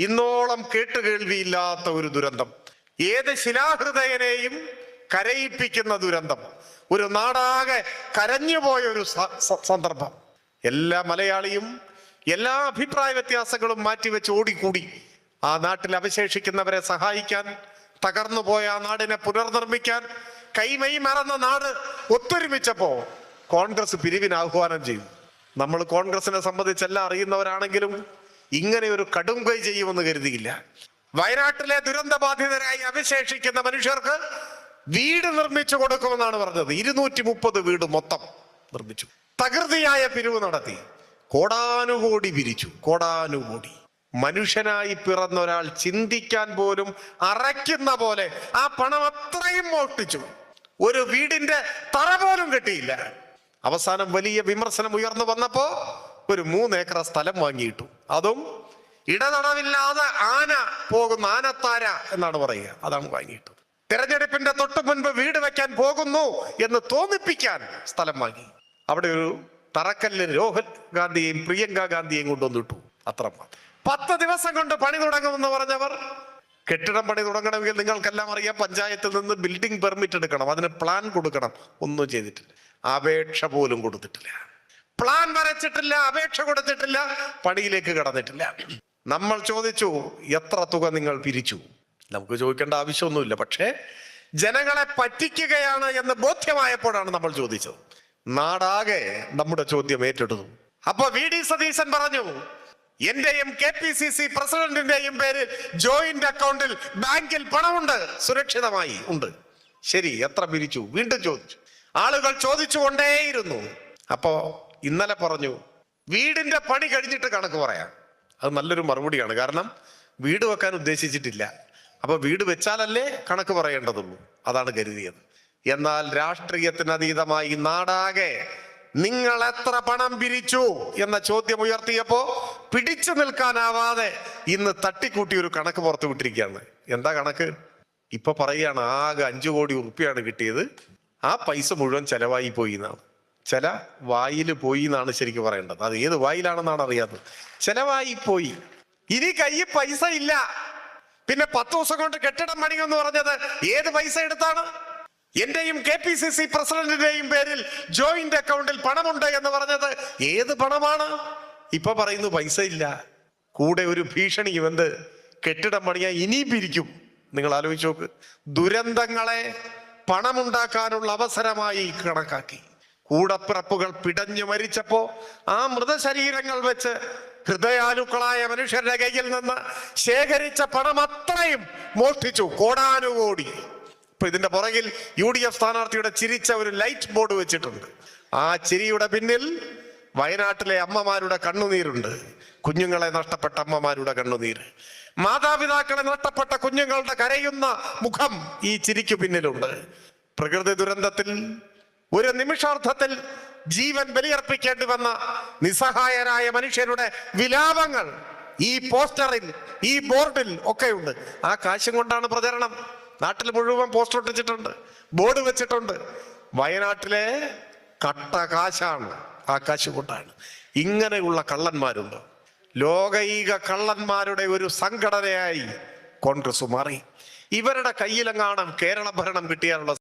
ഇന്നോളം കേട്ടുകേൾവിയില്ലാത്ത ഒരു ദുരന്തം, ഏത് ശിലാഹൃദയനെയും കരയിപ്പിക്കുന്ന ദുരന്തം, ഒരു നാടാകെ കരഞ്ഞുപോയ ഒരു സന്ദർഭം. എല്ലാ മലയാളിയും എല്ലാ അഭിപ്രായ വ്യത്യാസങ്ങളും മാറ്റിവെച്ച് ഓടിക്കൂടി ആ നാട്ടിൽ അവശേഷിക്കുന്നവരെ സഹായിക്കാൻ, തകർന്നുപോയ ആ നാടിനെ പുനർനിർമ്മിക്കാൻ കൈമൈ മറന്ന നാട് ഒത്തൊരുമിച്ചപ്പോ കോൺഗ്രസ് പിരിവിന് ആഹ്വാനം ചെയ്തു. നമ്മൾ കോൺഗ്രസിനെ സംബന്ധിച്ചെല്ലാം അറിയുന്നവരാണെങ്കിലും ഇങ്ങനെ ഒരു കടും കൈ ചെയ്യുമെന്ന് കരുതിയില്ല. വയനാട്ടിലെ ദുരന്തബാധിതരായി അവശേഷിക്കുന്ന മനുഷ്യർക്ക് വീട് നിർമ്മിച്ചു കൊടുക്കുമെന്നാണ് പറഞ്ഞത്. 230 വീട് മൊത്തം നിർമ്മിച്ചു. തകൃതിയായ പിരിവ് നടത്തി. കോടാനുകോടി പിരിച്ചു. കോടാനുകോടി. മനുഷ്യനായി പിറന്ന ഒരാൾ ചിന്തിക്കാൻ പോലും അറയ്ക്കുന്ന പോലെ ആ പണം അത്രയും മോഷ്ടിച്ചു. ഒരു വീടിന്റെ തറ പോലും കിട്ടിയില്ല. അവസാനം വലിയ വിമർശനം ഉയർന്നു വന്നപ്പോ ഒരു 3 ഏക്കർ സ്ഥലം വാങ്ങിയിട്ടു. അതും ഇടതടവില്ലാതെ ആന പോകുന്ന ആനത്താര എന്നാണ് പറയുക. അതാണ് വാങ്ങിയിട്ടു. തെരഞ്ഞെടുപ്പിന്റെ തൊട്ടു മുൻപ് വീട് വെക്കാൻ പോകുന്നു എന്ന് തോന്നിപ്പിക്കാൻ സ്ഥലം വാങ്ങി. അവിടെ ഒരു തറക്കല്ല് രാഹുൽ ഗാന്ധിയെയും പ്രിയങ്ക ഗാന്ധിയെയും കൊണ്ടുവന്നിട്ടു. അത്രമാത്രം. 10 ദിവസം കൊണ്ട് പണി തുടങ്ങുമെന്ന് പറഞ്ഞവർ, കെട്ടിടം പണി തുടങ്ങണമെങ്കിൽ നിങ്ങൾക്കെല്ലാം അറിയാം, പഞ്ചായത്തിൽ നിന്ന് ബിൽഡിംഗ് പെർമിറ്റ് എടുക്കണം, അതിന് പ്ലാൻ കൊടുക്കണം. ഒന്നും ചെയ്തിട്ടില്ല. അപേക്ഷ പോലും കൊടുത്തിട്ടില്ല. പ്ലാൻ വരച്ചിട്ടില്ല, അപേക്ഷ കൊടുത്തിട്ടില്ല, പണിയിലേക്ക് കടന്നിട്ടില്ല. നമ്മൾ ചോദിച്ചു, എത്ര തുക നിങ്ങൾ പിരിച്ചു? നമുക്ക് ചോദിക്കേണ്ട ആവശ്യമൊന്നുമില്ല. പക്ഷേ ജനങ്ങളെ പറ്റിക്കുകയാണ് എന്ന് ബോധ്യമായപ്പോഴാണ് നമ്മൾ ചോദിച്ചത്. നാടാകെ നമ്മുടെ ചോദ്യം ഏറ്റെടുത്തു. അപ്പൊ VD സതീശൻ പറഞ്ഞു, എന്റെയും KPCC പ്രസിഡന്റിന്റെയും പേരിൽ ജോയിന്റ് അക്കൗണ്ടിൽ ബാങ്കിൽ പണമുണ്ട്, സുരക്ഷിതമായി ഉണ്ട്. ശരി, എത്ര പിരിച്ചു? വീണ്ടും ചോദിച്ചു. ആളുകൾ ചോദിച്ചുകൊണ്ടേയിരുന്നു. അപ്പോ ഇന്നലെ പറഞ്ഞു, വീടിന്റെ പണി കഴിഞ്ഞിട്ട് കണക്ക് പറയാം. അത് നല്ലൊരു മറുപടിയാണ്. കാരണം വീട് വെക്കാൻ ഉദ്ദേശിച്ചിട്ടില്ല. അപ്പൊ വീട് വെച്ചാലല്ലേ കണക്ക് പറയേണ്ടതുള്ളൂ. അതാണ് കരുതിയത്. എന്നാൽ രാഷ്ട്രീയത്തിന് അതീതമായി നാടാകെ നിങ്ങൾ എത്ര പണം പിരിച്ചു എന്ന ചോദ്യം ഉയർത്തിയപ്പോ പിടിച്ചു നിൽക്കാനാവാതെ ഇന്ന് തട്ടിക്കൂട്ടി ഒരു കണക്ക് പുറത്തു വിട്ടിരിക്കുകയാണ്. എന്താ കണക്ക്? ഇപ്പൊ പറയുകയാണ്, ആകെ 5 കോടി ഉറുപ്പിയാണ് കിട്ടിയത്. ആ പൈസ മുഴുവൻ ചെലവായി പോയി എന്നാണ്. ചില വായിൽ പോയി എന്നാണ് ശരിക്കും പറയേണ്ടത്. അത് ഏത് വായിലാണെന്നാണ് അറിയാത്തത്. ചെലവായി പോയി. ഇനി കയ്യിൽ പൈസ ഇല്ല. പിന്നെ 10 ദിവസം കൊണ്ട് കെട്ടിടം പണിയെന്ന് പറഞ്ഞത് ഏത് പൈസ എടുത്താണ്? എന്റെയും KPCC പ്രസിഡന്റിന്റെയും പേരിൽ ജോയിന്റ് അക്കൗണ്ടിൽ പണമുണ്ട് എന്ന് പറഞ്ഞത് ഏത് പണമാണ്? ഇപ്പൊ പറയുന്നു പൈസ ഇല്ല. കൂടെ ഒരു ഭീഷണി, എന്ത്? കെട്ടിടം പണിയാൻ ഇനിയും പിരിക്കും. നിങ്ങൾ ആലോചിച്ച് നോക്ക്. ദുരന്തങ്ങളെ പണമുണ്ടാക്കാനുള്ള അവസരമായി കണക്കാക്കി. കൂടപ്പിറപ്പുകൾ പിടഞ്ഞു മരിച്ചപ്പോ ആ മൃതശരീരങ്ങൾ വെച്ച് ഹൃദയാലുക്കളായ മനുഷ്യരുടെ കയ്യിൽ നിന്ന് ശേഖരിച്ച പണം അത്രയും മോഷ്ടിച്ചു. കോടാനുകോടി. ഇപ്പൊ ഇതിന്റെ പുറകിൽ UDF സ്ഥാനാർത്ഥിയുടെ ചിരിച്ച ഒരു ലൈറ്റ് ബോർഡ് വെച്ചിട്ടുണ്ട്. ആ ചിരിയുടെ പിന്നിൽ വയനാട്ടിലെ അമ്മമാരുടെ കണ്ണുനീരുണ്ട്. കുഞ്ഞുങ്ങളെ നഷ്ടപ്പെട്ട അമ്മമാരുടെ കണ്ണുനീര്, മാതാപിതാക്കളെ നഷ്ടപ്പെട്ട കുഞ്ഞുങ്ങളുടെ കരയുന്ന മുഖം ഈ ചിരിക്കു പിന്നിലുണ്ട്. പ്രകൃതി ദുരന്തത്തിൽ ഒരു നിമിഷാർത്ഥത്തിൽ ജീവൻ ബലിയർപ്പിക്കേണ്ടി വന്ന നിസ്സഹായരായ മനുഷ്യരുടെ വിലാപങ്ങൾ ഈ പോസ്റ്ററിൽ, ഈ ബോർഡിൽ ഒക്കെയുണ്ട്. ആ കാശും കൊണ്ടാണ് പ്രചരണം. നാട്ടിൽ മുഴുവൻ പോസ്റ്റർ ഒട്ടിച്ചിട്ടുണ്ട്, ബോർഡ് വെച്ചിട്ടുണ്ട്. വയനാട്ടിലെ കട്ട കാശാണ്. ആ കാശ് കൊണ്ടാണ്. ഇങ്ങനെയുള്ള കള്ളന്മാരുണ്ട്. ലോകൈക കള്ളന്മാരുടെ ഒരു സംഘടനയായി കോൺഗ്രസ് മാറി. ഇവരുടെ കയ്യിലെങ്ങാനും കേരള ഭരണം കിട്ടിയാലുള്ള